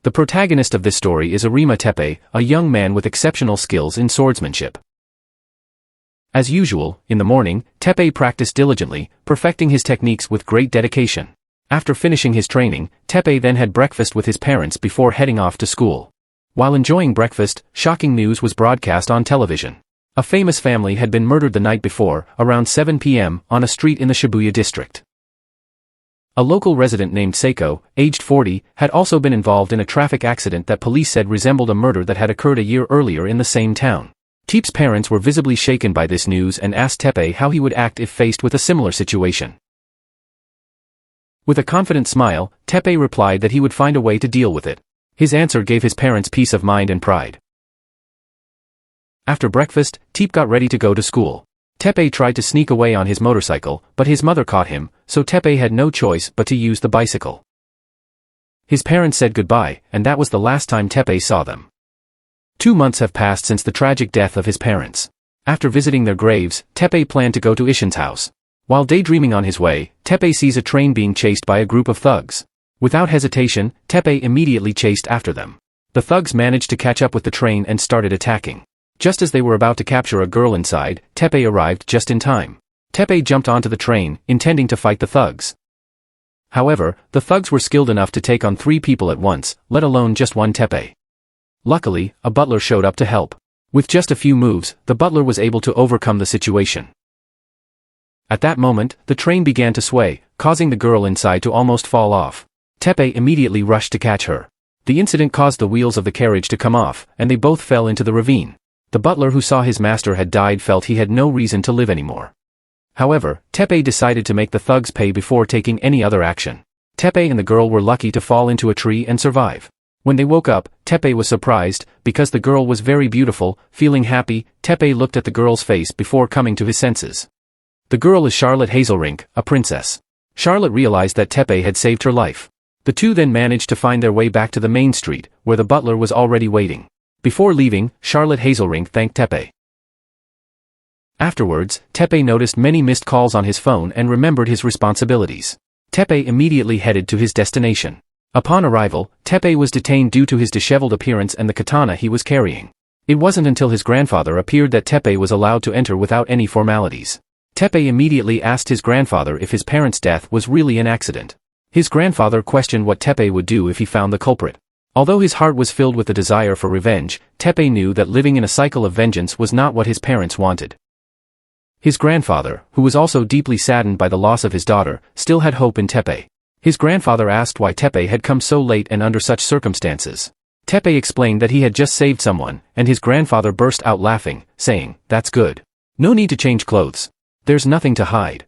The protagonist of this story is Arima Teppei, a young man with exceptional skills in swordsmanship. As usual, in the morning, Teppei practiced diligently, perfecting his techniques with great dedication. After finishing his training, Teppei then had breakfast with his parents before heading off to school. While enjoying breakfast, shocking news was broadcast on television. A famous family had been murdered the night before, around 7 p.m., on a street in the Shibuya district. A local resident named Seiko, aged 40, had also been involved in a traffic accident that police said resembled a murder that had occurred a year earlier in the same town. Teep's parents were visibly shaken by this news and asked Teppei how he would act if faced with a similar situation. With a confident smile, Teppei replied that he would find a way to deal with it. His answer gave his parents peace of mind and pride. After breakfast, Teep got ready to go to school. Teppei tried to sneak away on his motorcycle, but his mother caught him, so Teppei had no choice but to use the bicycle. His parents said goodbye, and that was the last time Teppei saw them. 2 months have passed since the tragic death of his parents. After visiting their graves, Teppei planned to go to Ishin's house. While daydreaming on his way, Teppei sees a train being chased by a group of thugs. Without hesitation, Teppei immediately chased after them. The thugs managed to catch up with the train and started attacking. Just as they were about to capture a girl inside, Teppei arrived just in time. Teppei jumped onto the train, intending to fight the thugs. However, the thugs were skilled enough to take on 3 people at once, let alone just one Teppei. Luckily, a butler showed up to help. With just a few moves, the butler was able to overcome the situation. At that moment, the train began to sway, causing the girl inside to almost fall off. Teppei immediately rushed to catch her. The incident caused the wheels of the carriage to come off, and they both fell into the ravine. The butler who saw his master had died felt he had no reason to live anymore. However, Teppei decided to make the thugs pay before taking any other action. Teppei and the girl were lucky to fall into a tree and survive. When they woke up, Teppei was surprised, because the girl was very beautiful. Feeling happy, Teppei looked at the girl's face before coming to his senses. The girl is Charlotte Hazelrink, a princess. Charlotte realized that Teppei had saved her life. The two then managed to find their way back to the main street, where the butler was already waiting. Before leaving, Charlotte Hazelrink thanked Teppei. Afterwards, Teppei noticed many missed calls on his phone and remembered his responsibilities. Teppei immediately headed to his destination. Upon arrival, Teppei was detained due to his disheveled appearance and the katana he was carrying. It wasn't until his grandfather appeared that Teppei was allowed to enter without any formalities. Teppei immediately asked his grandfather if his parents' death was really an accident. His grandfather questioned what Teppei would do if he found the culprit. Although his heart was filled with the desire for revenge, Teppei knew that living in a cycle of vengeance was not what his parents wanted. His grandfather, who was also deeply saddened by the loss of his daughter, still had hope in Teppei. His grandfather asked why Teppei had come so late and under such circumstances. Teppei explained that he had just saved someone, and his grandfather burst out laughing, saying, "That's good. No need to change clothes. There's nothing to hide."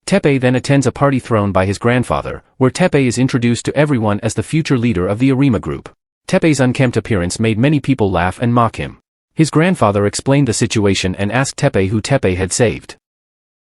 Teppei then attends a party thrown by his grandfather, where Teppei is introduced to everyone as the future leader of the Arima group. Teppei's unkempt appearance made many people laugh and mock him. His grandfather explained the situation and asked Teppei who Teppei had saved.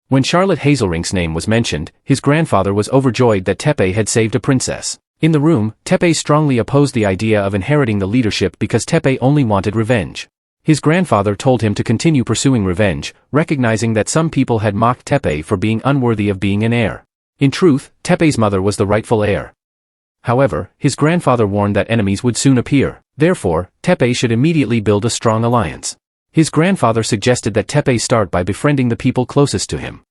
When Charlotte Hazelrink's name was mentioned, his grandfather was overjoyed that Teppei had saved a princess. In the room, Teppei strongly opposed the idea of inheriting the leadership because Teppei only wanted revenge. His grandfather told him to continue pursuing revenge, recognizing that some people had mocked Teppei for being unworthy of being an heir. In truth, Teppei's mother was the rightful heir. However, his grandfather warned that enemies would soon appear. Therefore, Teppei should immediately build a strong alliance. His grandfather suggested that Teppei start by befriending the people closest to him.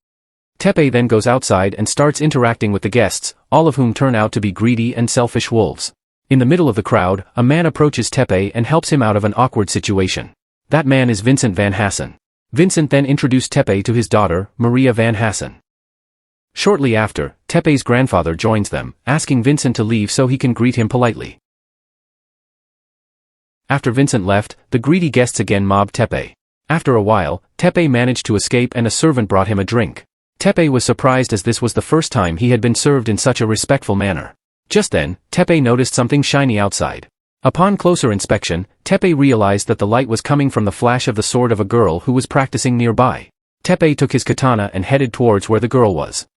Teppei then goes outside and starts interacting with the guests, all of whom turn out to be greedy and selfish wolves. In the middle of the crowd, a man approaches Teppei and helps him out of an awkward situation. That man is Vincent Van Hassen. Vincent then introduced Teppei to his daughter, Maria Van Hassen. Shortly after, Teppei's grandfather joins them, asking Vincent to leave so he can greet him politely. After Vincent left, the greedy guests again mobbed Teppei. After a while, Teppei managed to escape and a servant brought him a drink. Teppei was surprised as this was the first time he had been served in such a respectful manner. Just then, Teppei noticed something shiny outside. Upon closer inspection, Teppei realized that the light was coming from the flash of the sword of a girl who was practicing nearby. Teppei took his katana and headed towards where the girl was.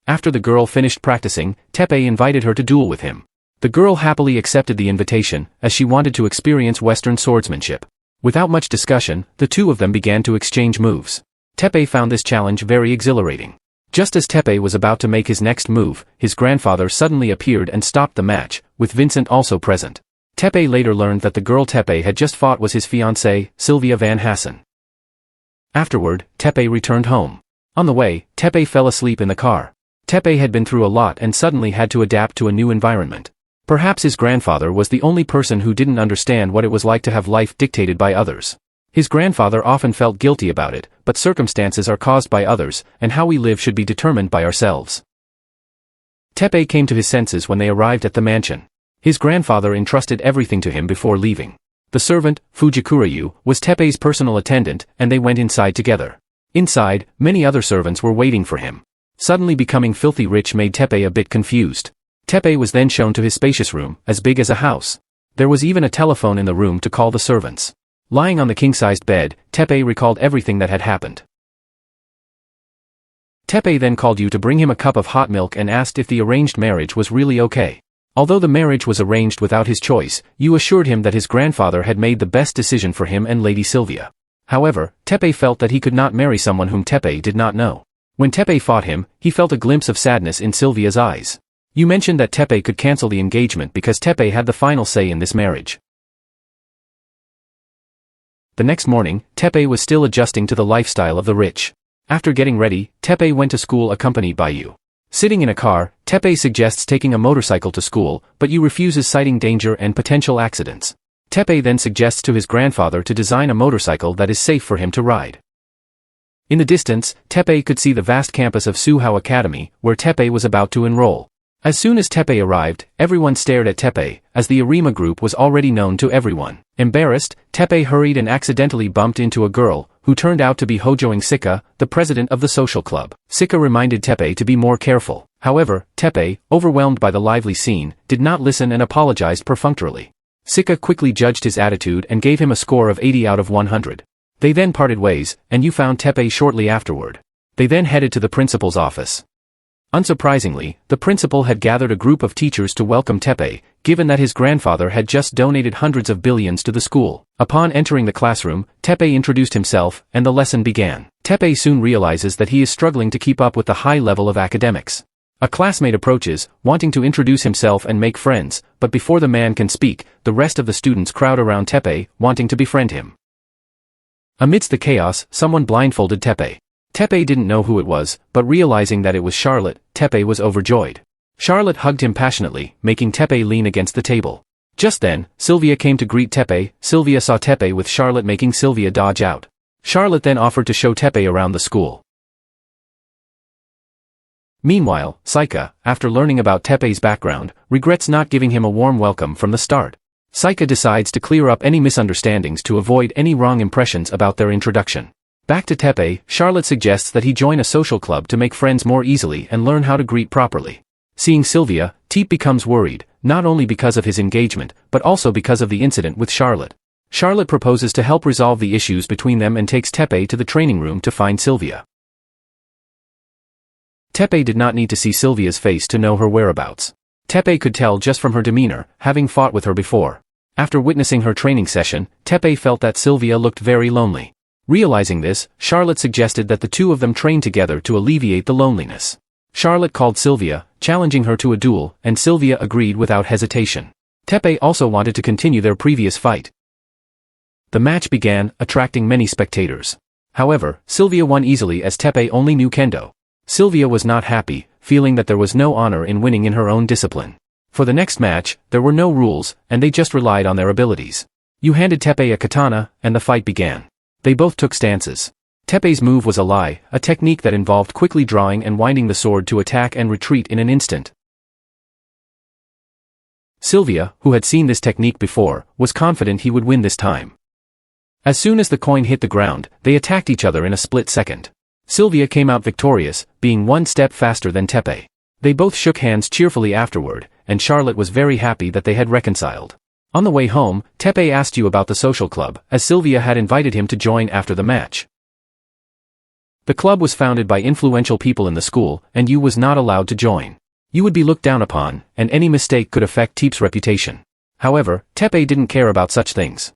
After the girl finished practicing, Teppei invited her to duel with him. The girl happily accepted the invitation, as she wanted to experience Western swordsmanship. Without much discussion, the two of them began to exchange moves. Teppei found this challenge very exhilarating. Just as Tepe was about to make his next move, his grandfather suddenly appeared and stopped the match, with Vincent also present. Tepe later learned that the girl Tepe had just fought was his fiancée, Sylvia Van Hassen. Afterward, Tepe returned home. On the way, Tepe fell asleep in the car. Tepe had been through a lot and suddenly had to adapt to a new environment. Perhaps his grandfather was the only person who didn't understand what it was like to have life dictated by others. His grandfather often felt guilty about it, but circumstances are caused by others, and how we live should be determined by ourselves. Tepe came to his senses when they arrived at the mansion. His grandfather entrusted everything to him before leaving. The servant, Fujikura-yu, was Tepe's personal attendant, and they went inside together. Inside, many other servants were waiting for him. Suddenly becoming filthy rich made Tepe a bit confused. Tepe was then shown to his spacious room, as big as a house. There was even a telephone in the room to call the servants. Lying on the king-sized bed, Tepe recalled everything that had happened. Tepe then called you to bring him a cup of hot milk and asked if the arranged marriage was really okay. Although the marriage was arranged without his choice, you assured him that his grandfather had made the best decision for him and Lady Sylvia. However, Tepe felt that he could not marry someone whom Tepe did not know. When Tepe fought him, he felt a glimpse of sadness in Sylvia's eyes. You mentioned that Tepe could cancel the engagement because Tepe had the final say in this marriage. The next morning, Tepe was still adjusting to the lifestyle of the rich. After getting ready, Tepe went to school accompanied by you. Sitting in a car, Tepe suggests taking a motorcycle to school, but you refuses, citing danger and potential accidents. Tepe then suggests to his grandfather to design a motorcycle that is safe for him to ride. In the distance, Tepe could see the vast campus of Suhao Academy, where Tepe was about to enroll. As soon as Tepe arrived, everyone stared at Tepe, as the Arima group was already known to everyone. Embarrassed, Tepe hurried and accidentally bumped into a girl, who turned out to be Hojoing Sika, the president of the social club. Sika reminded Tepe to be more careful. However, Tepe, overwhelmed by the lively scene, did not listen and apologized perfunctorily. Sika quickly judged his attitude and gave him a score of 80 out of 100. They then parted ways, and you found Tepe shortly afterward. They then headed to the principal's office. Unsurprisingly, the principal had gathered a group of teachers to welcome Tepe, given that his grandfather had just donated hundreds of billions to the school. Upon entering the classroom, Tepe introduced himself, and the lesson began. Tepe soon realizes that he is struggling to keep up with the high level of academics. A classmate approaches, wanting to introduce himself and make friends, but before the man can speak, the rest of the students crowd around Tepe, wanting to befriend him. Amidst the chaos, someone blindfolded Tepe. Tepe didn't know who it was, but realizing that it was Charlotte, Tepe was overjoyed. Charlotte hugged him passionately, making Tepe lean against the table. Just then, Sylvia came to greet Tepe. Sylvia saw Tepe with Charlotte, making Sylvia dodge out. Charlotte then offered to show Tepe around the school. Meanwhile, Saika, after learning about Tepe's background, regrets not giving him a warm welcome from the start. Saika decides to clear up any misunderstandings to avoid any wrong impressions about their introduction. Back to Tepe, Charlotte suggests that he join a social club to make friends more easily and learn how to greet properly. Seeing Sylvia, Tepe becomes worried, not only because of his engagement, but also because of the incident with Charlotte. Charlotte proposes to help resolve the issues between them and takes Tepe to the training room to find Sylvia. Tepe did not need to see Sylvia's face to know her whereabouts. Tepe could tell just from her demeanor, having fought with her before. After witnessing her training session, Tepe felt that Sylvia looked very lonely. Realizing this, Charlotte suggested that the two of them train together to alleviate the loneliness. Charlotte called Sylvia, challenging her to a duel, and Sylvia agreed without hesitation. Tepe also wanted to continue their previous fight. The match began, attracting many spectators. However, Sylvia won easily as Tepe only knew kendo. Sylvia was not happy, feeling that there was no honor in winning in her own discipline. For the next match, there were no rules, and they just relied on their abilities. You handed Tepe a katana, and the fight began. They both took stances. Tepe's move was a lie, a technique that involved quickly drawing and winding the sword to attack and retreat in an instant. Sylvia, who had seen this technique before, was confident he would win this time. As soon as the coin hit the ground, they attacked each other in a split second. Sylvia came out victorious, being one step faster than Tepe. They both shook hands cheerfully afterward, and Charlotte was very happy that they had reconciled. On the way home, Tepe asked you about the social club, as Sylvia had invited him to join after the match. The club was founded by influential people in the school, and you was not allowed to join. You would be looked down upon, and any mistake could affect Tepe's reputation. However, Tepe didn't care about such things.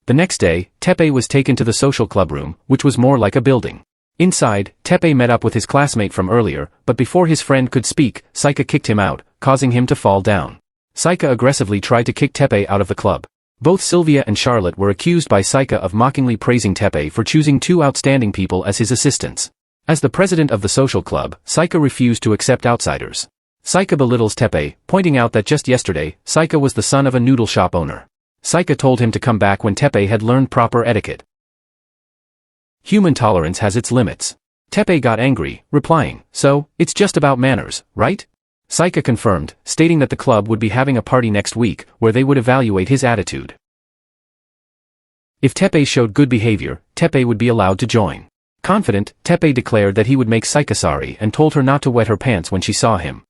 The next day, Tepe was taken to the social club room, which was more like a building. Inside, Teppei met up with his classmate from earlier, but before his friend could speak, Saika kicked him out, causing him to fall down. Saika aggressively tried to kick Teppei out of the club. Both Sylvia and Charlotte were accused by Saika of mockingly praising Teppei for choosing two outstanding people as his assistants. As the president of the social club, Saika refused to accept outsiders. Saika belittles Teppei, pointing out that just yesterday, Saika was the son of a noodle shop owner. Saika told him to come back when Teppei had learned proper etiquette. Human tolerance has its limits. Teppei got angry, replying, "So, it's just about manners, right?" Saika confirmed, stating that the club would be having a party next week, where they would evaluate his attitude. If Teppei showed good behavior, Teppei would be allowed to join. Confident, Teppei declared that he would make Saika sorry and told her not to wet her pants when she saw him.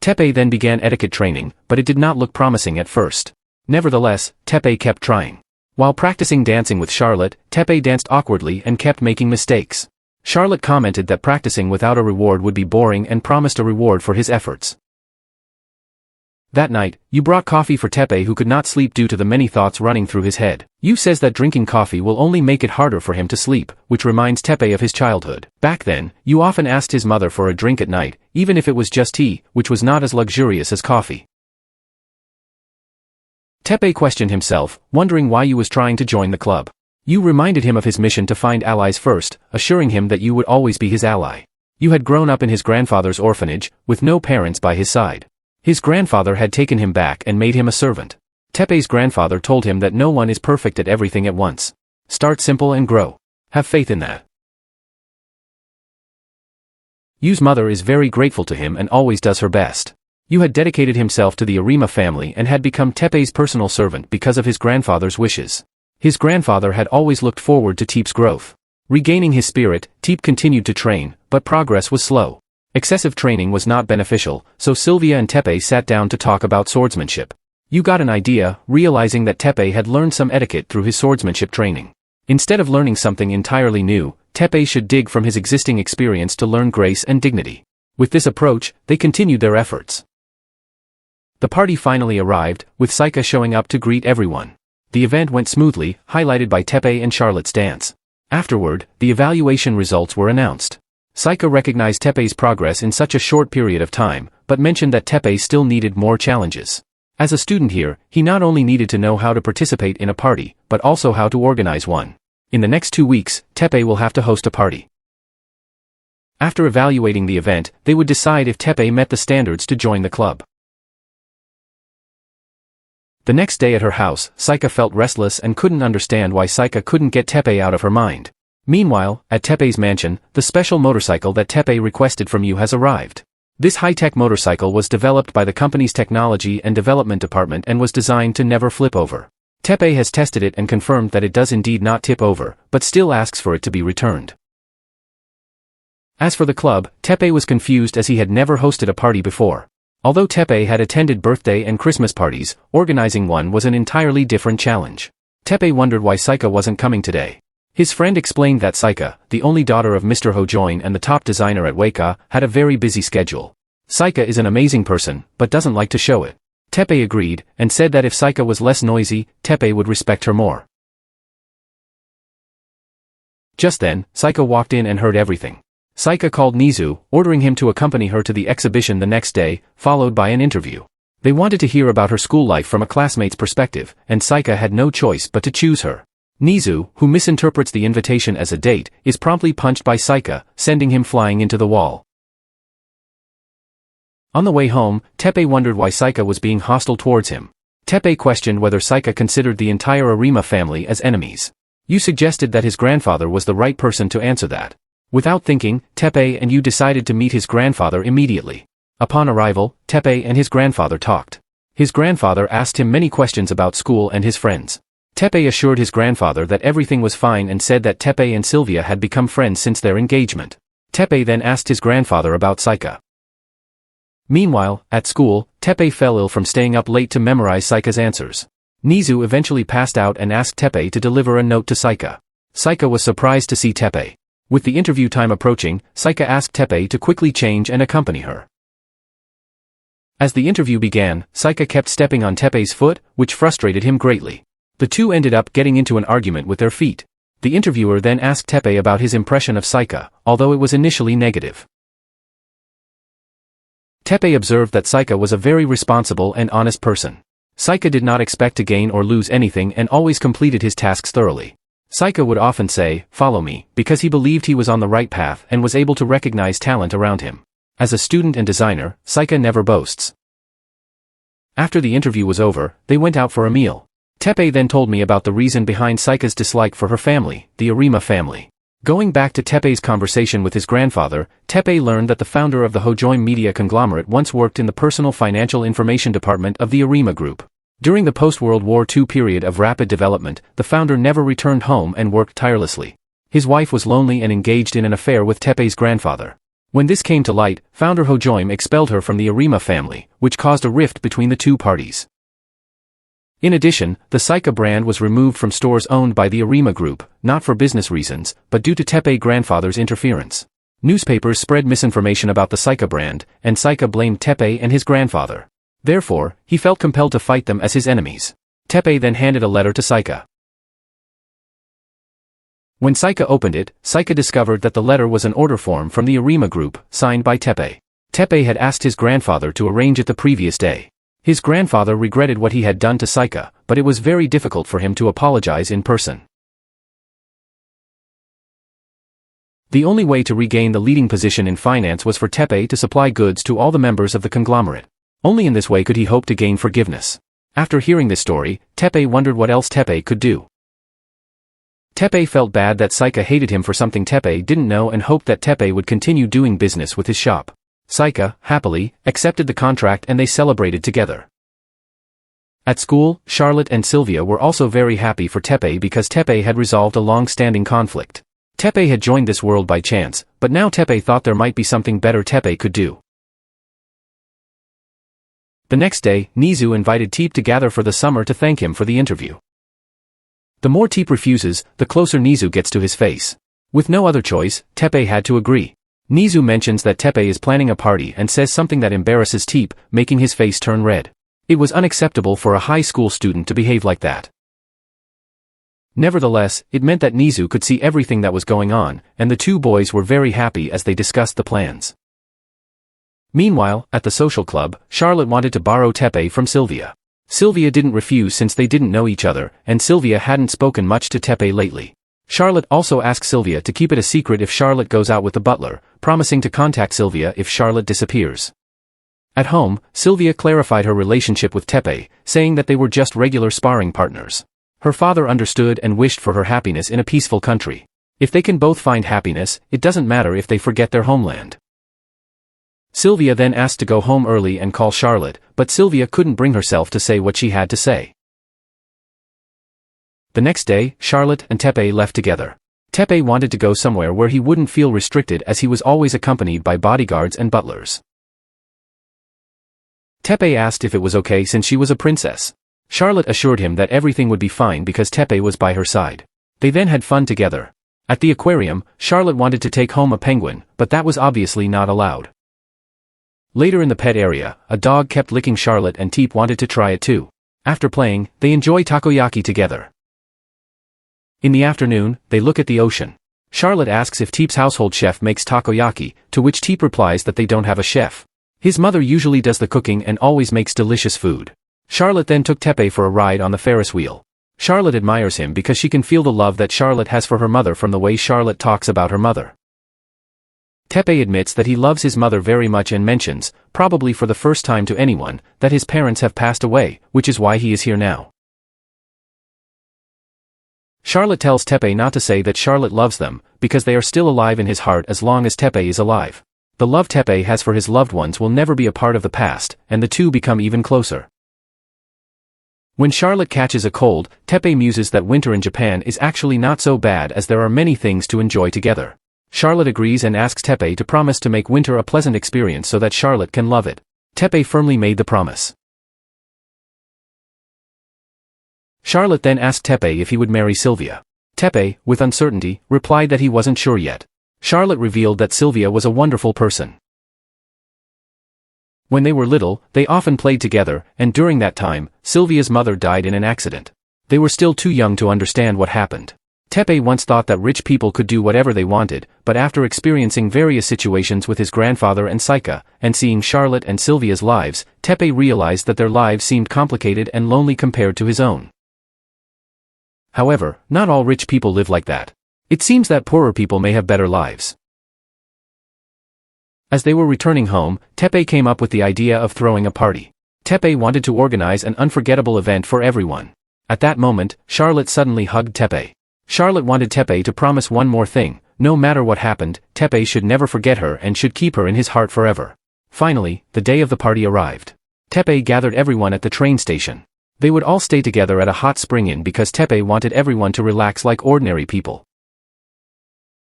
Teppei then began etiquette training, but it did not look promising at first. Nevertheless, Teppei kept trying. While practicing dancing with Charlotte, Teppei danced awkwardly and kept making mistakes. Charlotte commented that practicing without a reward would be boring and promised a reward for his efforts. That night, Yu brought coffee for Teppei, who could not sleep due to the many thoughts running through his head. Yu says that drinking coffee will only make it harder for him to sleep, which reminds Teppei of his childhood. Back then, Yu often asked his mother for a drink at night, even if it was just tea, which was not as luxurious as coffee. Teppei questioned himself, wondering why Yu was trying to join the club. Yu reminded him of his mission to find allies first, assuring him that Yu would always be his ally. Yu had grown up in his grandfather's orphanage, with no parents by his side. His grandfather had taken him back and made him a servant. Teppei's grandfather told him that no one is perfect at everything at once. Start simple and grow. Have faith in that. Yu's mother is very grateful to him and always does her best. Yu had dedicated himself to the Arima family and had become Teppei's personal servant because of his grandfather's wishes. His grandfather had always looked forward to Teep's growth. Regaining his spirit, Teep continued to train, but progress was slow. Excessive training was not beneficial, so Sylvia and Teppei sat down to talk about swordsmanship. Yu got an idea, realizing that Teppei had learned some etiquette through his swordsmanship training. Instead of learning something entirely new, Teppei should dig from his existing experience to learn grace and dignity. With this approach, they continued their efforts. The party finally arrived, with Saika showing up to greet everyone. The event went smoothly, highlighted by Teppei and Charlotte's dance. Afterward, the evaluation results were announced. Saika recognized Teppei's progress in such a short period of time, but mentioned that Teppei still needed more challenges. As a student here, he not only needed to know how to participate in a party, but also how to organize one. In the next 2 weeks, Teppei will have to host a party. After evaluating the event, they would decide if Teppei met the standards to join the club. The next day at her house, Saika felt restless and couldn't understand why Saika couldn't get Teppei out of her mind. Meanwhile, at Teppei's mansion, the special motorcycle that Teppei requested from Yu has arrived. This high-tech motorcycle was developed by the company's technology and development department and was designed to never flip over. Teppei has tested it and confirmed that it does indeed not tip over, but still asks for it to be returned. As for the club, Teppei was confused as he had never hosted a party before. Although Teppei had attended birthday and Christmas parties, organizing one was an entirely different challenge. Teppei wondered why Saika wasn't coming today. His friend explained that Saika, the only daughter of Mr. Hojoin and the top designer at Weika, had a very busy schedule. Saika is an amazing person, but doesn't like to show it. Teppei agreed, and said that if Saika was less noisy, Teppei would respect her more. Just then, Saika walked in and heard everything. Saika called Nizu, ordering him to accompany her to the exhibition the next day, followed by an interview. They wanted to hear about her school life from a classmate's perspective, and Saika had no choice but to choose her. Nizu, who misinterprets the invitation as a date, is promptly punched by Saika, sending him flying into the wall. On the way home, Teppei wondered why Saika was being hostile towards him. Teppei questioned whether Saika considered the entire Arima family as enemies. Yu suggested that his grandfather was the right person to answer that. Without thinking, Teppei and Yu decided to meet his grandfather immediately. Upon arrival, Teppei and his grandfather talked. His grandfather asked him many questions about school and his friends. Teppei assured his grandfather that everything was fine and said that Teppei and Sylvia had become friends since their engagement. Teppei then asked his grandfather about Saika. Meanwhile, at school, Teppei fell ill from staying up late to memorize Saika's answers. Nizu eventually passed out and asked Teppei to deliver a note to Saika. Saika was surprised to see Teppei. With the interview time approaching, Saika asked Teppei to quickly change and accompany her. As the interview began, Saika kept stepping on Teppei's foot, which frustrated him greatly. The two ended up getting into an argument with their feet. The interviewer then asked Teppei about his impression of Saika, although it was initially negative. Teppei observed that Saika was a very responsible and honest person. Saika did not expect to gain or lose anything and always completed his tasks thoroughly. Saika would often say, "Follow me," because he believed he was on the right path and was able to recognize talent around him. As a student and designer, Saika never boasts. After the interview was over, they went out for a meal. Teppei then told me about the reason behind Saika's dislike for her family, the Arima family. Going back to Teppei's conversation with his grandfather, Teppei learned that the founder of the Hojoim media conglomerate once worked in the personal financial information department of the Arima Group. During the post-World War II period of rapid development, the founder never returned home and worked tirelessly. His wife was lonely and engaged in an affair with Teppei's grandfather. When this came to light, founder Hojoim expelled her from the Arima family, which caused a rift between the two parties. In addition, the Saika brand was removed from stores owned by the Arima Group, not for business reasons, but due to Teppei grandfather's interference. Newspapers spread misinformation about the Saika brand, and Saika blamed Teppei and his grandfather. Therefore, he felt compelled to fight them as his enemies. Teppei then handed a letter to Saika. When Saika opened it, Saika discovered that the letter was an order form from the Arima Group, signed by Teppei. Teppei had asked his grandfather to arrange it the previous day. His grandfather regretted what he had done to Saika, but it was very difficult for him to apologize in person. The only way to regain the leading position in finance was for Teppei to supply goods to all the members of the conglomerate. Only in this way could he hope to gain forgiveness. After hearing this story, Teppei wondered what else Teppei could do. Teppei felt bad that Saika hated him for something Teppei didn't know and hoped that Teppei would continue doing business with his shop. Saika, happily, accepted the contract and they celebrated together. At school, Charlotte and Sylvia were also very happy for Teppei because Teppei had resolved a long-standing conflict. Teppei had joined this world by chance, but now Teppei thought there might be something better Teppei could do. The next day, Nizu invited Teep to gather for the summer to thank him for the interview. The more Teep refuses, the closer Nizu gets to his face. With no other choice, Teppei had to agree. Nizu mentions that Teppei is planning a party and says something that embarrasses Teep, making his face turn red. It was unacceptable for a high school student to behave like that. Nevertheless, it meant that Nizu could see everything that was going on, and the two boys were very happy as they discussed the plans. Meanwhile, at the social club, Charlotte wanted to borrow Teppei from Sylvia. Sylvia didn't refuse since they didn't know each other, and Sylvia hadn't spoken much to Teppei lately. Charlotte also asked Sylvia to keep it a secret if Charlotte goes out with the butler, promising to contact Sylvia if Charlotte disappears. At home, Sylvia clarified her relationship with Teppei, saying that they were just regular sparring partners. Her father understood and wished for her happiness in a peaceful country. If they can both find happiness, it doesn't matter if they forget their homeland. Sylvia then asked to go home early and call Charlotte, but Sylvia couldn't bring herself to say what she had to say. The next day, Charlotte and Teppei left together. Teppei wanted to go somewhere where he wouldn't feel restricted as he was always accompanied by bodyguards and butlers. Teppei asked if it was okay since she was a princess. Charlotte assured him that everything would be fine because Teppei was by her side. They then had fun together. At the aquarium, Charlotte wanted to take home a penguin, but that was obviously not allowed. Later in the pet area, a dog kept licking Charlotte and Teep wanted to try it too. After playing, they enjoy takoyaki together. In the afternoon, they look at the ocean. Charlotte asks if Teep's household chef makes takoyaki, to which Teep replies that they don't have a chef. His mother usually does the cooking and always makes delicious food. Charlotte then took Teppei for a ride on the Ferris wheel. Charlotte admires him because she can feel the love that Charlotte has for her mother from the way Charlotte talks about her mother. Teppei admits that he loves his mother very much and mentions, probably for the first time to anyone, that his parents have passed away, which is why he is here now. Charlotte tells Teppei not to say that Charlotte loves them, because they are still alive in his heart as long as Teppei is alive. The love Teppei has for his loved ones will never be a part of the past, and the two become even closer. When Charlotte catches a cold, Teppei muses that winter in Japan is actually not so bad as there are many things to enjoy together. Charlotte agrees and asks Teppei to promise to make winter a pleasant experience so that Charlotte can love it. Teppei firmly made the promise. Charlotte then asked Teppei if he would marry Sylvia. Teppei, with uncertainty, replied that he wasn't sure yet. Charlotte revealed that Sylvia was a wonderful person. When they were little, they often played together, and during that time, Sylvia's mother died in an accident. They were still too young to understand what happened. Tepe once thought that rich people could do whatever they wanted, but after experiencing various situations with his grandfather and Saika, and seeing Charlotte and Sylvia's lives, Tepe realized that their lives seemed complicated and lonely compared to his own. However, not all rich people live like that. It seems that poorer people may have better lives. As they were returning home, Tepe came up with the idea of throwing a party. Tepe wanted to organize an unforgettable event for everyone. At that moment, Charlotte suddenly hugged Tepe. Charlotte wanted Tepe to promise one more thing: no matter what happened, Tepe should never forget her and should keep her in his heart forever. Finally, the day of the party arrived. Tepe gathered everyone at the train station. They would all stay together at a hot spring inn because Tepe wanted everyone to relax like ordinary people.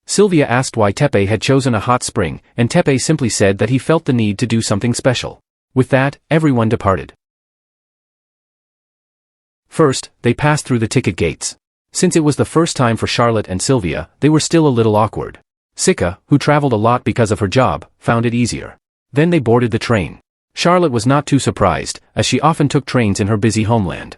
Sylvia asked why Tepe had chosen a hot spring, and Tepe simply said that he felt the need to do something special. With that, everyone departed. First, they passed through the ticket gates. Since it was the first time for Charlotte and Sylvia, they were still a little awkward. Sika, who traveled a lot because of her job, found it easier. Then they boarded the train. Charlotte was not too surprised, as she often took trains in her busy homeland.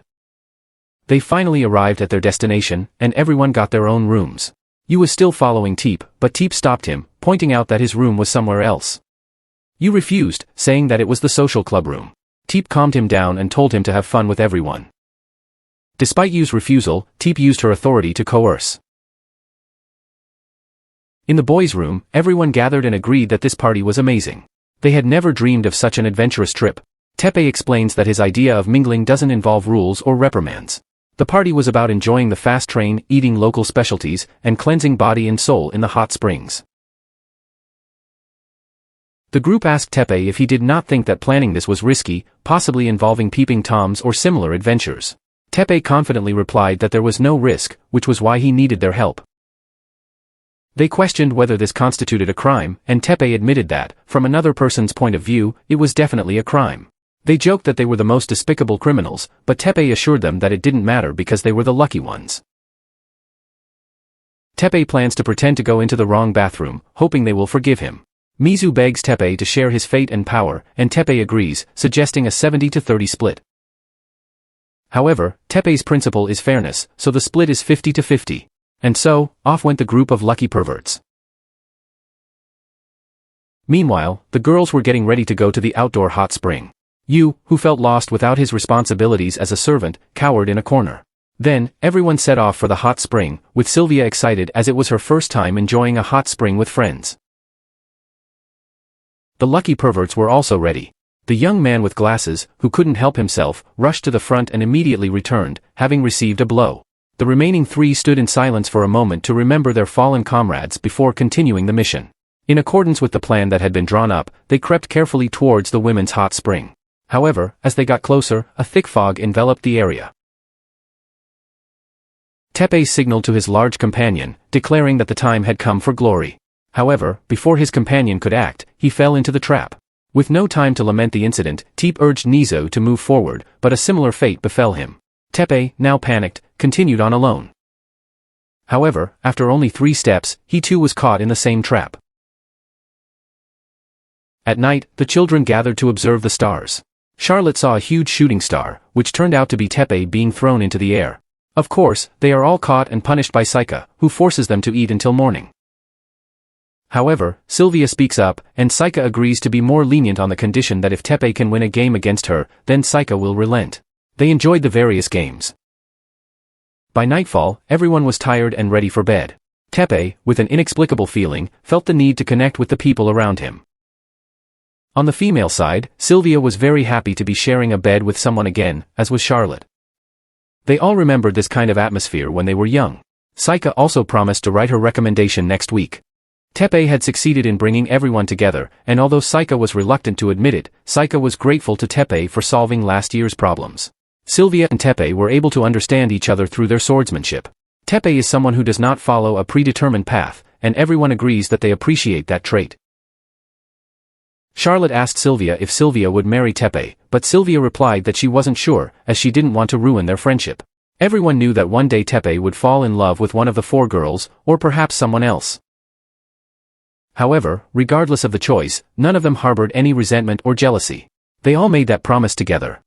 They finally arrived at their destination, and everyone got their own rooms. Yu was still following Teep, but Teep stopped him, pointing out that his room was somewhere else. Yu refused, saying that it was the social club room. Teep calmed him down and told him to have fun with everyone. Despite Yu's refusal, Teep used her authority to coerce. In the boys' room, everyone gathered and agreed that this party was amazing. They had never dreamed of such an adventurous trip. Tepe explains that his idea of mingling doesn't involve rules or reprimands. The party was about enjoying the fast train, eating local specialties, and cleansing body and soul in the hot springs. The group asked Tepe if he did not think that planning this was risky, possibly involving peeping toms or similar adventures. Tepe confidently replied that there was no risk, which was why he needed their help. They questioned whether this constituted a crime, and Tepe admitted that, from another person's point of view, it was definitely a crime. They joked that they were the most despicable criminals, but Tepe assured them that it didn't matter because they were the lucky ones. Tepe plans to pretend to go into the wrong bathroom, hoping they will forgive him. Mizu begs Tepe to share his fate and power, and Tepe agrees, suggesting a 70-30 split. However, Tepe's principle is fairness, so the split is 50-50. And so, off went the group of lucky perverts. Meanwhile, the girls were getting ready to go to the outdoor hot spring. Yu, who felt lost without his responsibilities as a servant, cowered in a corner. Then, everyone set off for the hot spring, with Sylvia excited as it was her first time enjoying a hot spring with friends. The lucky perverts were also ready. The young man with glasses, who couldn't help himself, rushed to the front and immediately returned, having received a blow. The remaining three stood in silence for a moment to remember their fallen comrades before continuing the mission. In accordance with the plan that had been drawn up, they crept carefully towards the women's hot spring. However, as they got closer, a thick fog enveloped the area. Tepe signaled to his large companion, declaring that the time had come for glory. However, before his companion could act, he fell into the trap. With no time to lament the incident, Teep urged Nizo to move forward, but a similar fate befell him. Tepe, now panicked, continued on alone. However, after only 3 steps, he too was caught in the same trap. At night, the children gathered to observe the stars. Charlotte saw a huge shooting star, which turned out to be Tepe being thrown into the air. Of course, they are all caught and punished by Saika, who forces them to eat until morning. However, Sylvia speaks up, and Saika agrees to be more lenient on the condition that if Tepe can win a game against her, then Saika will relent. They enjoyed the various games. By nightfall, everyone was tired and ready for bed. Tepe, with an inexplicable feeling, felt the need to connect with the people around him. On the female side, Sylvia was very happy to be sharing a bed with someone again, as was Charlotte. They all remembered this kind of atmosphere when they were young. Saika also promised to write her recommendation next week. Tepe had succeeded in bringing everyone together, and although Saika was reluctant to admit it, Saika was grateful to Tepe for solving last year's problems. Sylvia and Tepe were able to understand each other through their swordsmanship. Tepe is someone who does not follow a predetermined path, and everyone agrees that they appreciate that trait. Charlotte asked Sylvia if Sylvia would marry Tepe, but Sylvia replied that she wasn't sure, as she didn't want to ruin their friendship. Everyone knew that one day Tepe would fall in love with one of the 4 girls, or perhaps someone else. However, regardless of the choice, none of them harbored any resentment or jealousy. They all made that promise together.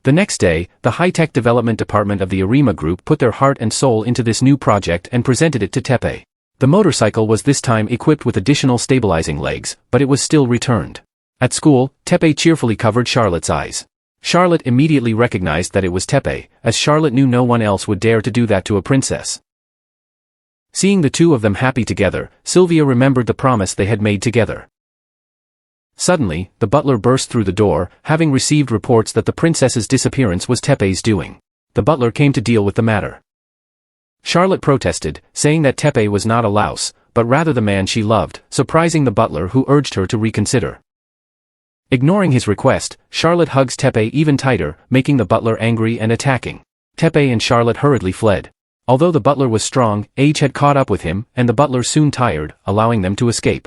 The next day, the high-tech development department of the Arima Group put their heart and soul into this new project and presented it to Teppei. The motorcycle was this time equipped with additional stabilizing legs, but it was still returned. At school, Teppei cheerfully covered Charlotte's eyes. Charlotte immediately recognized that it was Teppei, as Charlotte knew no one else would dare to do that to a princess. Seeing the two of them happy together, Sylvia remembered the promise they had made together. Suddenly, the butler burst through the door, having received reports that the princess's disappearance was Teppei's doing. The butler came to deal with the matter. Charlotte protested, saying that Teppei was not a louse, but rather the man she loved, surprising the butler who urged her to reconsider. Ignoring his request, Charlotte hugs Teppei even tighter, making the butler angry and attacking. Teppei and Charlotte hurriedly fled. Although the butler was strong, age had caught up with him, and the butler soon tired, allowing them to escape.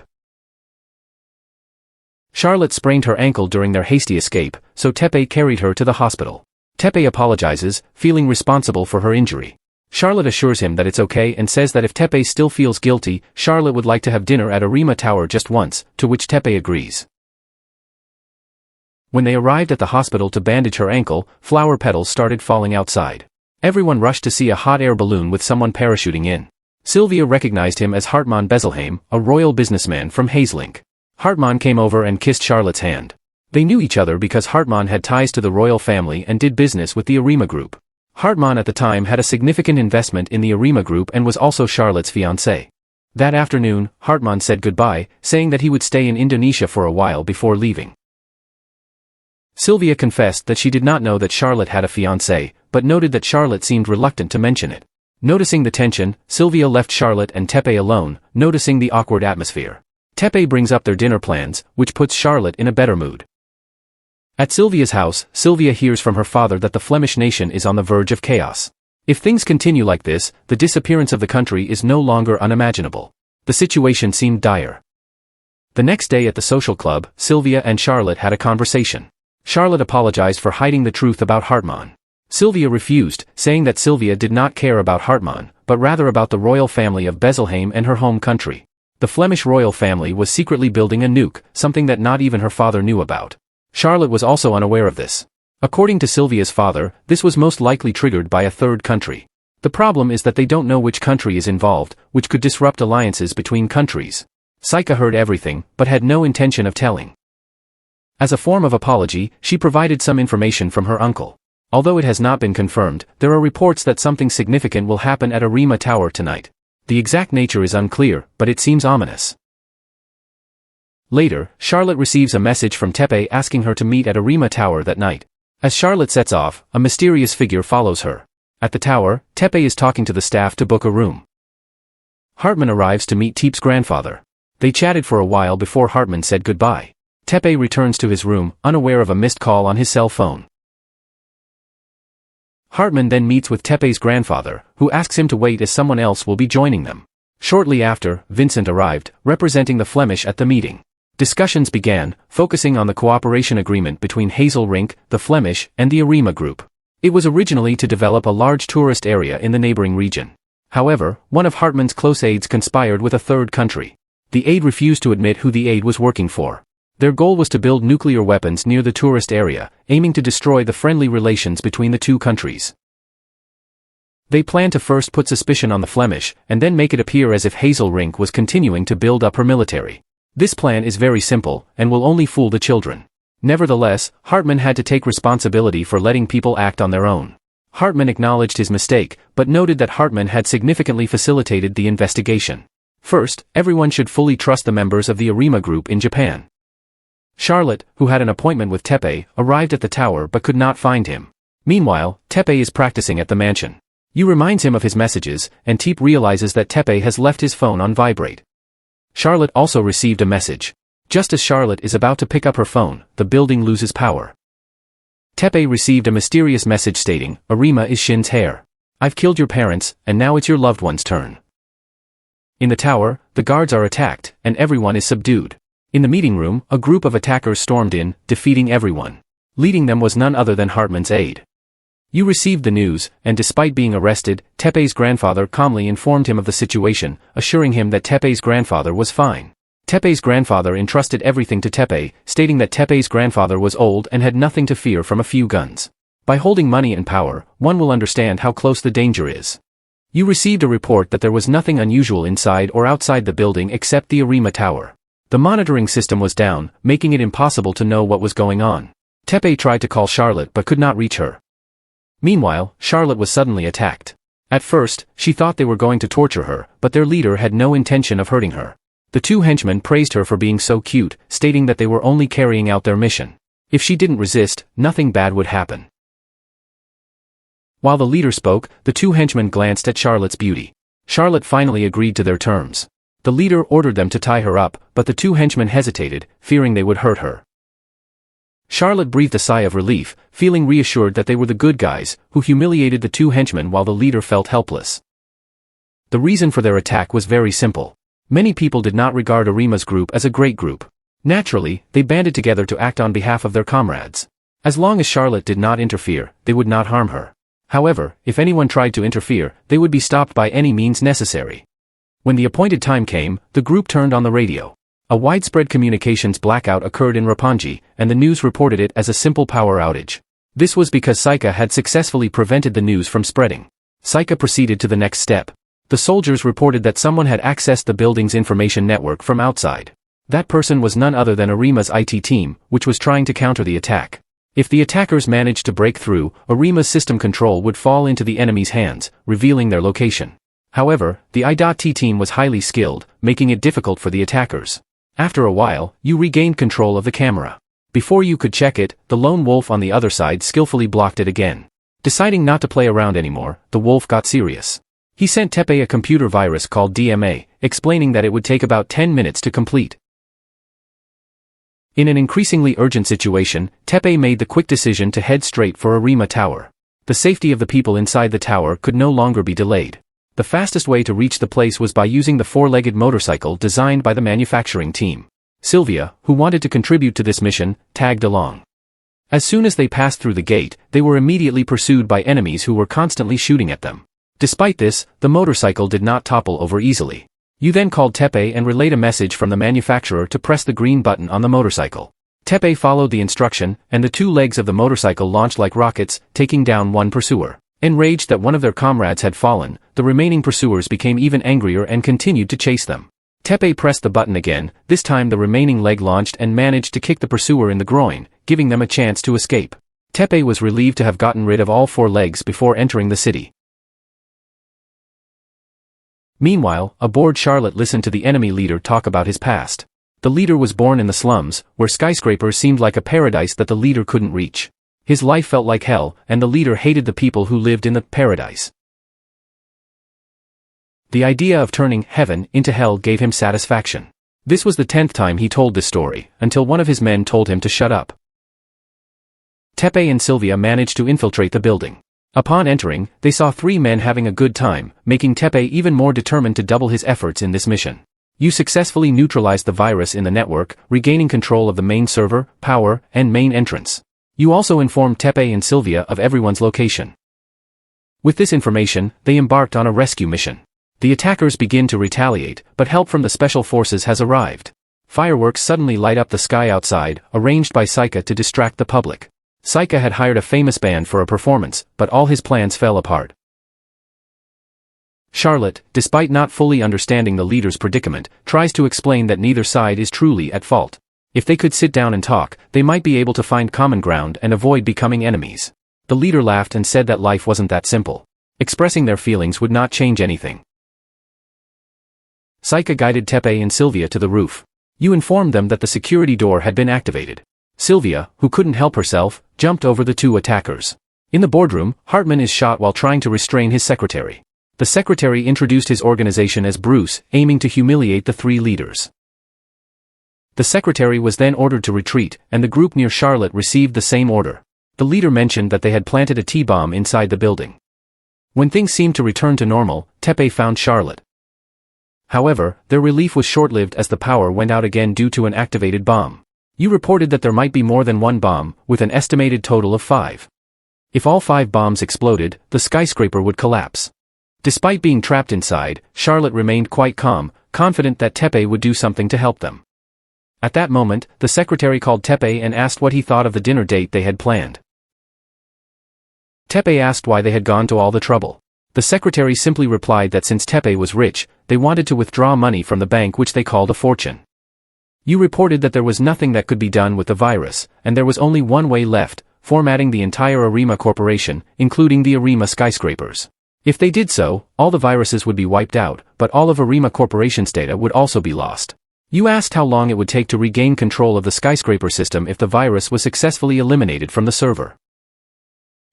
Charlotte sprained her ankle during their hasty escape, so Teppei carried her to the hospital. Teppei apologizes, feeling responsible for her injury. Charlotte assures him that it's okay and says that if Teppei still feels guilty, Charlotte would like to have dinner at Arima Tower just once, to which Teppei agrees. When they arrived at the hospital to bandage her ankle, flower petals started falling outside. Everyone rushed to see a hot air balloon with someone parachuting in. Sylvia recognized him as Hartmann Bezelheim, a royal businessman from Hazelink. Hartmann came over and kissed Charlotte's hand. They knew each other because Hartmann had ties to the royal family and did business with the Arima Group. Hartmann at the time had a significant investment in the Arima Group and was also Charlotte's fiancé. That afternoon, Hartmann said goodbye, saying that he would stay in Indonesia for a while before leaving. Sylvia confessed that she did not know that Charlotte had a fiancé, but noted that Charlotte seemed reluctant to mention it. Noticing the tension, Sylvia left Charlotte and Teppei alone, noticing the awkward atmosphere. Teppei brings up their dinner plans, which puts Charlotte in a better mood. At Sylvia's house, Sylvia hears from her father that the Flemish nation is on the verge of chaos. If things continue like this, the disappearance of the country is no longer unimaginable. The situation seemed dire. The next day at the social club, Sylvia and Charlotte had a conversation. Charlotte apologized for hiding the truth about Hartmann. Sylvia refused, saying that Sylvia did not care about Hartmann, but rather about the royal family of Bezelheim and her home country. The Flemish royal family was secretly building a nuke, something that not even her father knew about. Charlotte was also unaware of this. According to Sylvia's father, this was most likely triggered by a third country. The problem is that they don't know which country is involved, which could disrupt alliances between countries. Saika heard everything, but had no intention of telling. As a form of apology, she provided some information from her uncle. Although it has not been confirmed, there are reports that something significant will happen at Arima Tower tonight. The exact nature is unclear, but it seems ominous. Later, Charlotte receives a message from Teppei asking her to meet at Arima Tower that night. As Charlotte sets off, a mysterious figure follows her. At the tower, Teppei is talking to the staff to book a room. Hartmann arrives to meet Teep's grandfather. They chatted for a while before Hartmann said goodbye. Teppei returns to his room, unaware of a missed call on his cell phone. Hartmann then meets with Teppei's grandfather, who asks him to wait as someone else will be joining them. Shortly after, Vincent arrived, representing the Flemish at the meeting. Discussions began, focusing on the cooperation agreement between Hazelrink, the Flemish, and the Arima Group. It was originally to develop a large tourist area in the neighboring region. However, one of Hartmann's close aides conspired with a third country. The aide refused to admit who the aide was working for. Their goal was to build nuclear weapons near the tourist area, aiming to destroy the friendly relations between the two countries. They planned to first put suspicion on the Flemish, and then make it appear as if Hazelrink was continuing to build up her military. This plan is very simple, and will only fool the children. Nevertheless, Hartmann had to take responsibility for letting people act on their own. Hartmann acknowledged his mistake, but noted that Hartmann had significantly facilitated the investigation. First, everyone should fully trust the members of the Arima Group in Japan. Charlotte, who had an appointment with Teppei, arrived at the tower but could not find him. Meanwhile, Teppei is practicing at the mansion. Yu reminds him of his messages, and Teep realizes that Teppei has left his phone on vibrate. Charlotte also received a message. Just as Charlotte is about to pick up her phone, the building loses power. Teppei received a mysterious message stating, "Arima is Shin's heir. I've killed your parents, and now it's your loved one's turn." In the tower, the guards are attacked, and everyone is subdued. In the meeting room, a group of attackers stormed in, defeating everyone. Leading them was none other than Hartmann's aide. Yu received the news, and despite being arrested, Teppei's grandfather calmly informed him of the situation, assuring him that Teppei's grandfather was fine. Teppei's grandfather entrusted everything to Teppei, stating that Teppei's grandfather was old and had nothing to fear from a few guns. By holding money and power, one will understand how close the danger is. You received a report that there was nothing unusual inside or outside the building except the Arima Tower. The monitoring system was down, making it impossible to know what was going on. Teppei tried to call Charlotte but could not reach her. Meanwhile, Charlotte was suddenly attacked. At first, she thought they were going to torture her, but their leader had no intention of hurting her. The two henchmen praised her for being so cute, stating that they were only carrying out their mission. If she didn't resist, nothing bad would happen. While the leader spoke, the two henchmen glanced at Charlotte's beauty. Charlotte finally agreed to their terms. The leader ordered them to tie her up, but the two henchmen hesitated, fearing they would hurt her. Charlotte breathed a sigh of relief, feeling reassured that they were the good guys, who humiliated the two henchmen while the leader felt helpless. The reason for their attack was very simple. Many people did not regard Arima's group as a great group. Naturally, they banded together to act on behalf of their comrades. As long as Charlotte did not interfere, they would not harm her. However, if anyone tried to interfere, they would be stopped by any means necessary. When the appointed time came, the group turned on the radio. A widespread communications blackout occurred in Roppongi, and the news reported it as a simple power outage. This was because Saika had successfully prevented the news from spreading. Saika proceeded to the next step. The soldiers reported that someone had accessed the building's information network from outside. That person was none other than Arima's IT team, which was trying to counter the attack. If the attackers managed to break through, Arima's system control would fall into the enemy's hands, revealing their location. However, the I.T team was highly skilled, making it difficult for the attackers. After a while, you regained control of the camera. Before you could check it, the lone wolf on the other side skillfully blocked it again. Deciding not to play around anymore, the wolf got serious. He sent Teppei a computer virus called DMA, explaining that it would take about 10 minutes to complete. In an increasingly urgent situation, Teppei made the quick decision to head straight for Arima Tower. The safety of the people inside the tower could no longer be delayed. The fastest way to reach the place was by using the four-legged motorcycle designed by the manufacturing team. Sylvia, who wanted to contribute to this mission, tagged along. As soon as they passed through the gate, they were immediately pursued by enemies who were constantly shooting at them. Despite this, the motorcycle did not topple over easily. You then called Teppei and relayed a message from the manufacturer to press the green button on the motorcycle. Teppei followed the instruction, and the two legs of the motorcycle launched like rockets, taking down one pursuer. Enraged that one of their comrades had fallen, the remaining pursuers became even angrier and continued to chase them. Teppei pressed the button again. This time the remaining leg launched and managed to kick the pursuer in the groin, giving them a chance to escape. Teppei was relieved to have gotten rid of all four legs before entering the city. Meanwhile, aboard Charlotte listened to the enemy leader talk about his past. The leader was born in the slums, where skyscrapers seemed like a paradise that the leader couldn't reach. His life felt like hell, and the leader hated the people who lived in the paradise. The idea of turning heaven into hell gave him satisfaction. This was the 10th time he told this story, until one of his men told him to shut up. Teppei and Sylvia managed to infiltrate the building. Upon entering, they saw three men having a good time, making Teppei even more determined to double his efforts in this mission. You successfully neutralized the virus in the network, regaining control of the main server, power, and main entrance. You also informed Teppei and Sylvia of everyone's location. With this information, they embarked on a rescue mission. The attackers begin to retaliate, but help from the special forces has arrived. Fireworks suddenly light up the sky outside, arranged by Saika to distract the public. Saika had hired a famous band for a performance, but all his plans fell apart. Charlotte, despite not fully understanding the leader's predicament, tries to explain that neither side is truly at fault. If they could sit down and talk, they might be able to find common ground and avoid becoming enemies. The leader laughed and said that life wasn't that simple. Expressing their feelings would not change anything. Saika guided Teppei and Sylvia to the roof. You informed them that the security door had been activated. Sylvia, who couldn't help herself, jumped over the two attackers. In the boardroom, Hartman is shot while trying to restrain his secretary. The secretary introduced his organization as Bruce, aiming to humiliate the three leaders. The secretary was then ordered to retreat, and the group near Charlotte received the same order. The leader mentioned that they had planted a T-bomb inside the building. When things seemed to return to normal, Teppei found Charlotte. However, their relief was short-lived as the power went out again due to an activated bomb. You reported that there might be more than one bomb, with an estimated total of 5. If all 5 bombs exploded, the skyscraper would collapse. Despite being trapped inside, Charlotte remained quite calm, confident that Teppei would do something to help them. At that moment, the secretary called Teppei and asked what he thought of the dinner date they had planned. Teppei asked why they had gone to all the trouble. The secretary simply replied that since Teppei was rich, they wanted to withdraw money from the bank which they called a fortune. You reported that there was nothing that could be done with the virus, and there was only one way left, formatting the entire Arima Corporation, including the Arima skyscrapers. If they did so, all the viruses would be wiped out, but all of Arima Corporation's data would also be lost. You asked how long it would take to regain control of the skyscraper system if the virus was successfully eliminated from the server.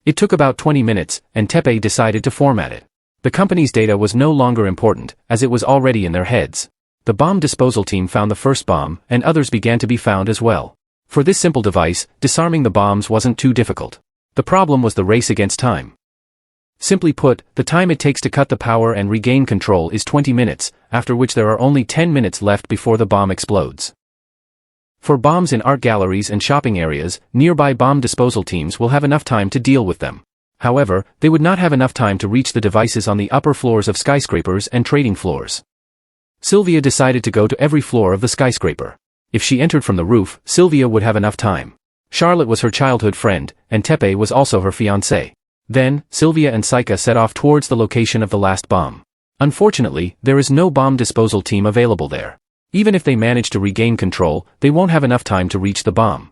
It took about 20 minutes, and Teppei decided to format it. The company's data was no longer important, as it was already in their heads. The bomb disposal team found the first bomb, and others began to be found as well. For this simple device, disarming the bombs wasn't too difficult. The problem was the race against time. Simply put, the time it takes to cut the power and regain control is 20 minutes, after which there are only 10 minutes left before the bomb explodes. For bombs in art galleries and shopping areas, nearby bomb disposal teams will have enough time to deal with them. However, they would not have enough time to reach the devices on the upper floors of skyscrapers and trading floors. Sylvia decided to go to every floor of the skyscraper. If she entered from the roof, Sylvia would have enough time. Charlotte was her childhood friend, and Teppei was also her fiancé. Then, Sylvia and Saika set off towards the location of the last bomb. Unfortunately, there is no bomb disposal team available there. Even if they manage to regain control, they won't have enough time to reach the bomb.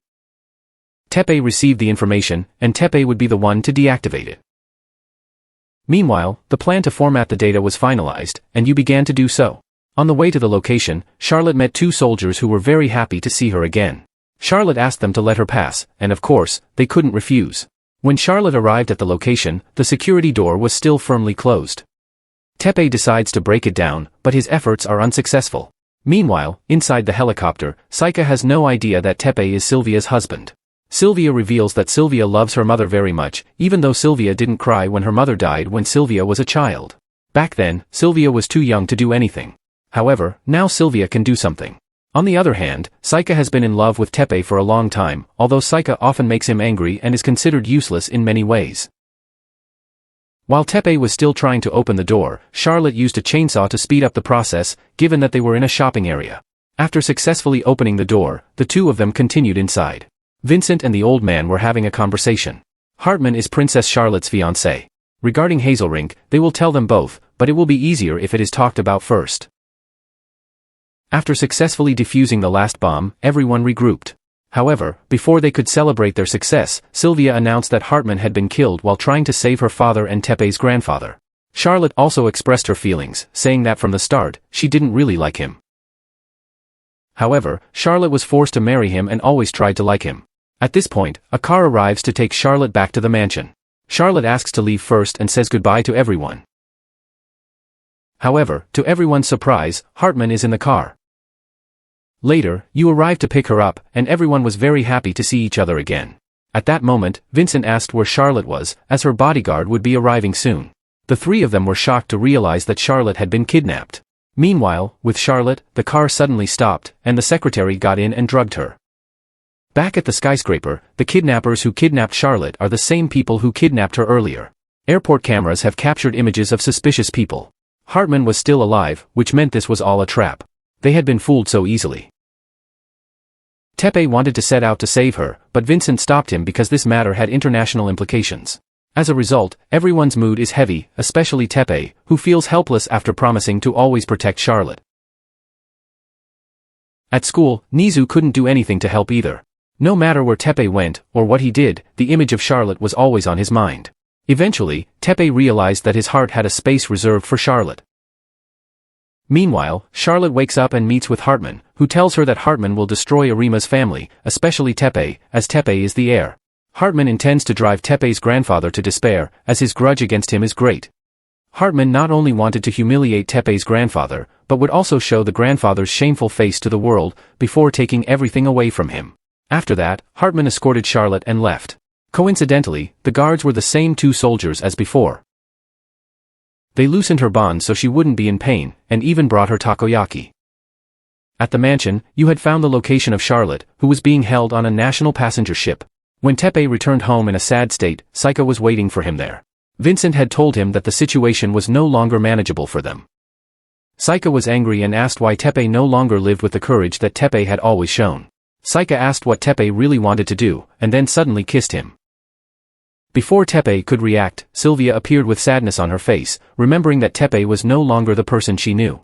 Teppei received the information, and Teppei would be the one to deactivate it. Meanwhile, the plan to format the data was finalized, and you began to do so. On the way to the location, Charlotte met two soldiers who were very happy to see her again. Charlotte asked them to let her pass, and of course, they couldn't refuse. When Charlotte arrived at the location, the security door was still firmly closed. Teppei decides to break it down, but his efforts are unsuccessful. Meanwhile, inside the helicopter, Saika has no idea that Teppei is Sylvia's husband. Sylvia reveals that Sylvia loves her mother very much, even though Sylvia didn't cry when her mother died when Sylvia was a child. Back then, Sylvia was too young to do anything. However, now Sylvia can do something. On the other hand, Saika has been in love with Teppei for a long time, although Saika often makes him angry and is considered useless in many ways. While Teppei was still trying to open the door, Charlotte used a chainsaw to speed up the process, given that they were in a shopping area. After successfully opening the door, the two of them continued inside. Vincent and the old man were having a conversation. Hartman is Princess Charlotte's fiancé. Regarding Hazelrink, they will tell them both, but it will be easier if it is talked about first. After successfully defusing the last bomb, everyone regrouped. However, before they could celebrate their success, Sylvia announced that Hartman had been killed while trying to save her father and Teppei's grandfather. Charlotte also expressed her feelings, saying that from the start, she didn't really like him. However, Charlotte was forced to marry him and always tried to like him. At this point, a car arrives to take Charlotte back to the mansion. Charlotte asks to leave first and says goodbye to everyone. However, to everyone's surprise, Hartman is in the car. Later, you arrived to pick her up, and everyone was very happy to see each other again. At that moment, Vincent asked where Charlotte was, as her bodyguard would be arriving soon. The three of them were shocked to realize that Charlotte had been kidnapped. Meanwhile, with Charlotte, the car suddenly stopped, and the secretary got in and drugged her. Back at the skyscraper, the kidnappers who kidnapped Charlotte are the same people who kidnapped her earlier. Airport cameras have captured images of suspicious people. Hartman was still alive, which meant this was all a trap. They had been fooled so easily. Teppei wanted to set out to save her, but Vincent stopped him because this matter had international implications. As a result, everyone's mood is heavy, especially Teppei, who feels helpless after promising to always protect Charlotte. At school, Nizu couldn't do anything to help either. No matter where Teppei went, or what he did, the image of Charlotte was always on his mind. Eventually, Teppei realized that his heart had a space reserved for Charlotte. Meanwhile, Charlotte wakes up and meets with Hartman, who tells her that Hartman will destroy Arima's family, especially Teppei, as Teppei is the heir. Hartman intends to drive Teppei's grandfather to despair, as his grudge against him is great. Hartman not only wanted to humiliate Teppei's grandfather, but would also show the grandfather's shameful face to the world, before taking everything away from him. After that, Hartman escorted Charlotte and left. Coincidentally, the guards were the same two soldiers as before. They loosened her bonds so she wouldn't be in pain, and even brought her takoyaki. At the mansion, you had found the location of Charlotte, who was being held on a national passenger ship. When Teppei returned home in a sad state, Saika was waiting for him there. Vincent had told him that the situation was no longer manageable for them. Saika was angry and asked why Teppei no longer lived with the courage that Teppei had always shown. Saika asked what Teppei really wanted to do, and then suddenly kissed him. Before Tepe could react, Sylvia appeared with sadness on her face, remembering that Tepe was no longer the person she knew.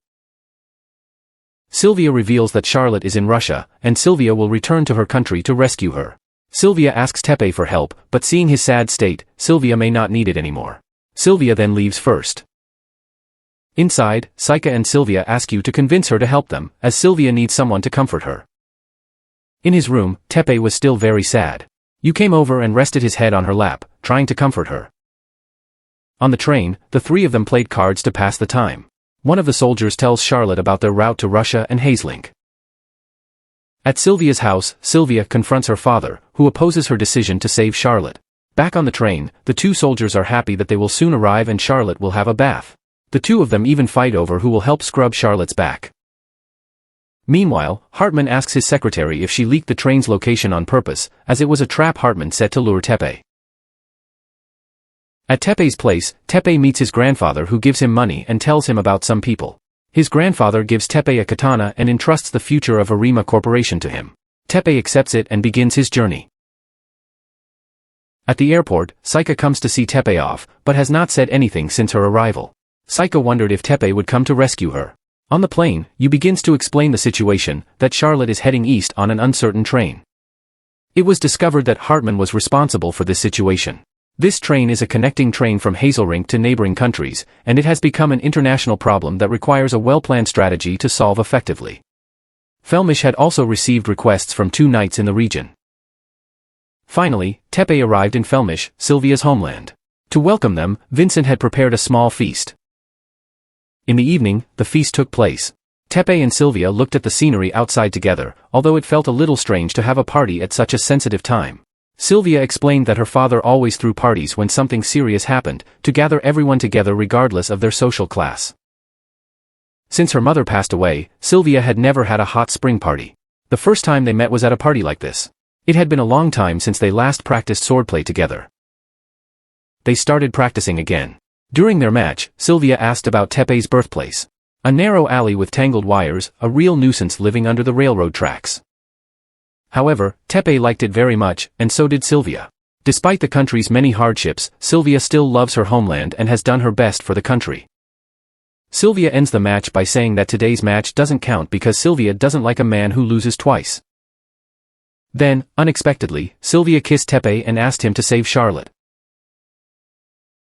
Sylvia reveals that Charlotte is in Russia, and Sylvia will return to her country to rescue her. Sylvia asks Tepe for help, but seeing his sad state, Sylvia may not need it anymore. Sylvia then leaves first. Inside, Saika and Sylvia ask you to convince her to help them, as Sylvia needs someone to comfort her. In his room, Tepe was still very sad. You came over and rested his head on her lap, trying to comfort her. On the train, the three of them played cards to pass the time. One of the soldiers tells Charlotte about their route to Russia and Hazelink. At Sylvia's house, Sylvia confronts her father, who opposes her decision to save Charlotte. Back on the train, the two soldiers are happy that they will soon arrive and Charlotte will have a bath. The two of them even fight over who will help scrub Charlotte's back. Meanwhile, Hartman asks his secretary if she leaked the train's location on purpose, as it was a trap Hartman set to lure Tepe. At Tepe's place, Tepe meets his grandfather who gives him money and tells him about some people. His grandfather gives Tepe a katana and entrusts the future of Arima Corporation to him. Tepe accepts it and begins his journey. At the airport, Saika comes to see Tepe off, but has not said anything since her arrival. Saika wondered if Tepe would come to rescue her. On the plane, Yu begins to explain the situation, that Charlotte is heading east on an uncertain train. It was discovered that Hartman was responsible for this situation. This train is a connecting train from Hazelrink to neighboring countries, and it has become an international problem that requires a well-planned strategy to solve effectively. Felmish had also received requests from 2 knights in the region. Finally, Tepe arrived in Felmish, Sylvia's homeland. To welcome them, Vincent had prepared a small feast. In the evening, the feast took place. Tepe and Sylvia looked at the scenery outside together, although it felt a little strange to have a party at such a sensitive time. Sylvia explained that her father always threw parties when something serious happened, to gather everyone together regardless of their social class. Since her mother passed away, Sylvia had never had a hot spring party. The first time they met was at a party like this. It had been a long time since they last practiced swordplay together. They started practicing again. During their match, Sylvia asked about Tepe's birthplace. A narrow alley with tangled wires, a real nuisance living under the railroad tracks. However, Tepe liked it very much, and so did Sylvia. Despite the country's many hardships, Sylvia still loves her homeland and has done her best for the country. Sylvia ends the match by saying that today's match doesn't count because Sylvia doesn't like a man who loses twice. Then, unexpectedly, Sylvia kissed Tepe and asked him to save Charlotte.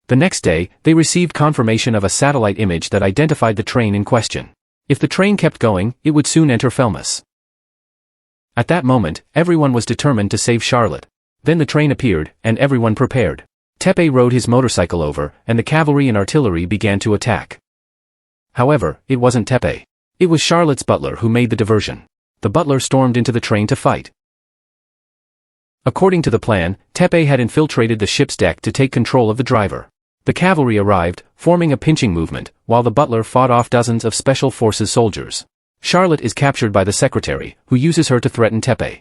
The next day, they received confirmation of a satellite image that identified the train in question. If the train kept going, it would soon enter Felmus. At that moment, everyone was determined to save Charlotte. Then the train appeared, and everyone prepared. Tepe rode his motorcycle over, and the cavalry and artillery began to attack. However, it wasn't Tepe. It was Charlotte's butler who made the diversion. The butler stormed into the train to fight. According to the plan, Tepe had infiltrated the ship's deck to take control of the driver. The cavalry arrived, forming a pinching movement, while the butler fought off dozens of special forces soldiers. Charlotte is captured by the secretary, who uses her to threaten Tepe.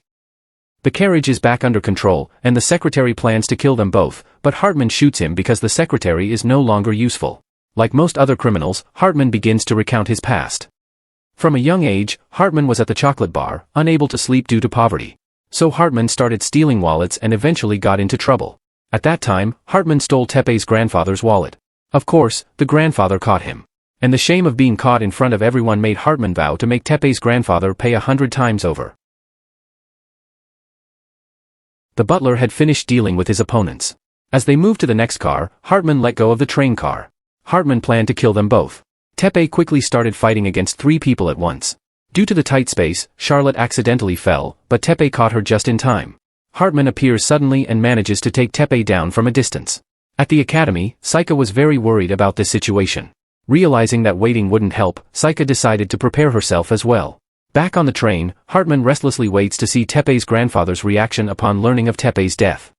The carriage is back under control, and the secretary plans to kill them both, but Hartman shoots him because the secretary is no longer useful. Like most other criminals, Hartman begins to recount his past. From a young age, Hartman was at the chocolate bar, unable to sleep due to poverty. So Hartman started stealing wallets and eventually got into trouble. At that time, Hartman stole Tepe's grandfather's wallet. Of course, the grandfather caught him. And the shame of being caught in front of everyone made Hartman vow to make Tepe's grandfather pay 100 times over. The butler had finished dealing with his opponents. As they moved to the next car, Hartman let go of the train car. Hartman planned to kill them both. Tepe quickly started fighting against 3 people at once. Due to the tight space, Charlotte accidentally fell, but Tepe caught her just in time. Hartman appears suddenly and manages to take Tepe down from a distance. At the academy, Saika was very worried about this situation. Realizing that waiting wouldn't help, Saika decided to prepare herself as well. Back on the train, Hartman restlessly waits to see Tepe's grandfather's reaction upon learning of Tepe's death.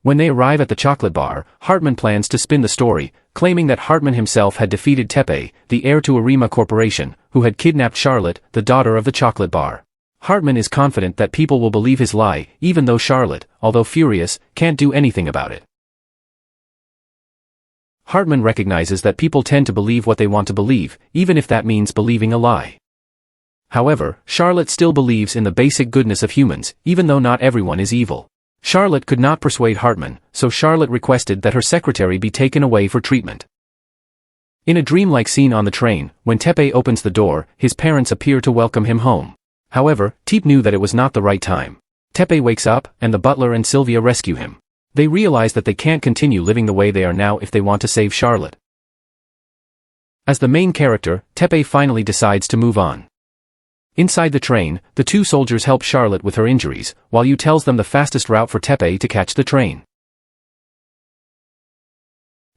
When they arrive at the chocolate bar, Hartman plans to spin the story, claiming that Hartman himself had defeated Tepe, the heir to Arima Corporation, who had kidnapped Charlotte, the daughter of the chocolate bar. Hartman is confident that people will believe his lie, even though Charlotte, although furious, can't do anything about it. Hartman recognizes that people tend to believe what they want to believe, even if that means believing a lie. However, Charlotte still believes in the basic goodness of humans, even though not everyone is evil. Charlotte could not persuade Hartman, so Charlotte requested that her secretary be taken away for treatment. In a dreamlike scene on the train, when Teppei opens the door, his parents appear to welcome him home. However, Teep knew that it was not the right time. Teppei wakes up, and the butler and Sylvia rescue him. They realize that they can't continue living the way they are now if they want to save Charlotte. As the main character, Teppei finally decides to move on. Inside the train, the two soldiers help Charlotte with her injuries, while Yu tells them the fastest route for Teppei to catch the train.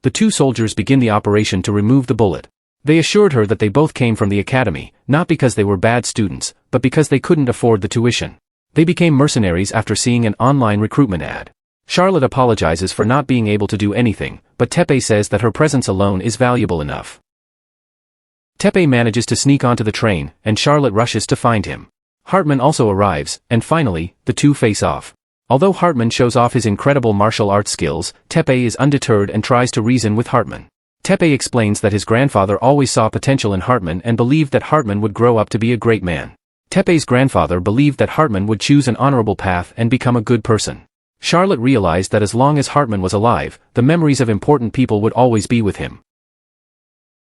The two soldiers begin the operation to remove the bullet. They assured her that they both came from the academy, not because they were bad students, but because they couldn't afford the tuition. They became mercenaries after seeing an online recruitment ad. Charlotte apologizes for not being able to do anything, but Teppei says that her presence alone is valuable enough. Teppei manages to sneak onto the train, and Charlotte rushes to find him. Hartman also arrives, and finally, the two face off. Although Hartman shows off his incredible martial arts skills, Teppei is undeterred and tries to reason with Hartman. Teppei explains that his grandfather always saw potential in Hartman and believed that Hartman would grow up to be a great man. Teppei's grandfather believed that Hartman would choose an honorable path and become a good person. Charlotte realized that as long as Hartman was alive, the memories of important people would always be with him.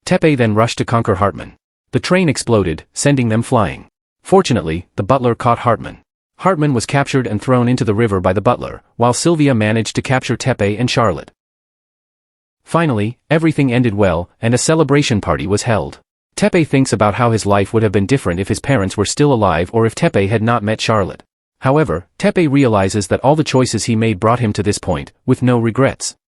Teppei then rushed to conquer Hartman. The train exploded, sending them flying. Fortunately, the butler caught Hartman. Hartman was captured and thrown into the river by the butler, while Sylvia managed to capture Teppei and Charlotte. Finally, everything ended well, and a celebration party was held. Teppei thinks about how his life would have been different if his parents were still alive or if Teppei had not met Charlotte. However, Teppei realizes that all the choices he made brought him to this point, with no regrets.